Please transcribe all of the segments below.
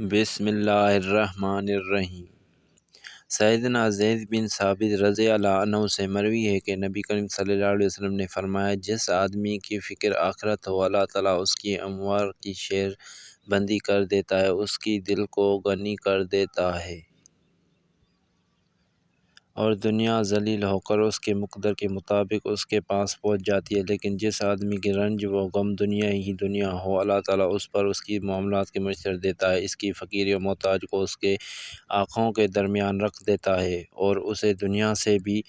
بسم اللہ الرحمن الرحیم۔ سیدنا زید بن ثابت رضی اللہ عنہ سے مروی ہے کہ نبی کریم صلی اللہ علیہ وسلم نے فرمایا، جس آدمی کی فکر آخرت ہو، اللہ تعالیٰ اس کی اموال کی شیر بندی کر دیتا ہے، اس کی دل کو غنی کر دیتا ہے اور دنیا ذلیل ہو کر اس کے مقدر کے مطابق اس کے پاس پہنچ جاتی ہے۔ لیکن جس آدمی کی رنج و غم دنیا ہی دنیا ہو، اللہ تعالیٰ اس پر اس کی معاملات کے مؤثر دیتا ہے، اس کی فقیر و محتاج کو اس کے آنکھوں کے درمیان رکھ دیتا ہے اور اسے دنیا سے بھی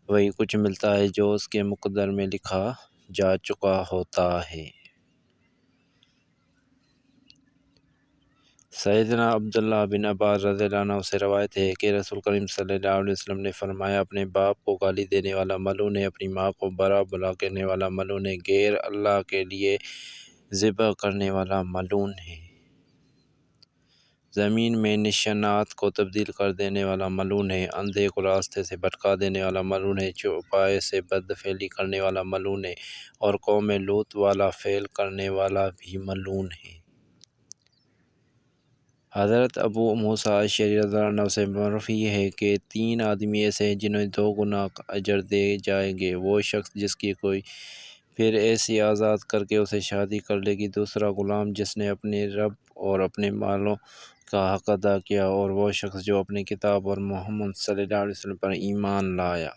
وہی کچھ ملتا ہے جو اس کے مقدر میں لکھا جا چکا ہوتا ہے۔ سیدنا عبداللہ بن عباس رضی اللہ عنہ سے روایت ہے کہ رسول کریم صلی اللہ علیہ وسلم نے فرمایا، اپنے باپ کو گالی دینے والا ملعون ہے، اپنی ماں کو برا بھلا کہنے والا ملعون ہے، غیر اللہ کے لیے ذبح کرنے والا ملعون ہے، زمین میں نشانات کو تبدیل کر دینے والا ملعون ہے، اندھے کو راستے سے بھٹکا دینے والا ملعون ہے، چوپائے سے بد فعلی کرنے والا ملعون ہے، اور قوم لوط والا فعل کرنے والا بھی ملعون ہے۔ حضرت ابو موسیٰ اشعری رضی اللہ عنہ سے مروی ہے کہ 3 آدمی ایسے ہیں جنہیں 2 گنا کا اجر دیے جائیں گے۔ وہ شخص جس کی کوئی پھر ایسی آزاد کر کے اسے شادی کر لے گی، دوسرا غلام جس نے اپنے رب اور اپنے مالوں کا حق ادا کیا، اور وہ شخص جو اپنی کتاب اور محمد صلی اللہ علیہ وسلم پر ایمان لایا۔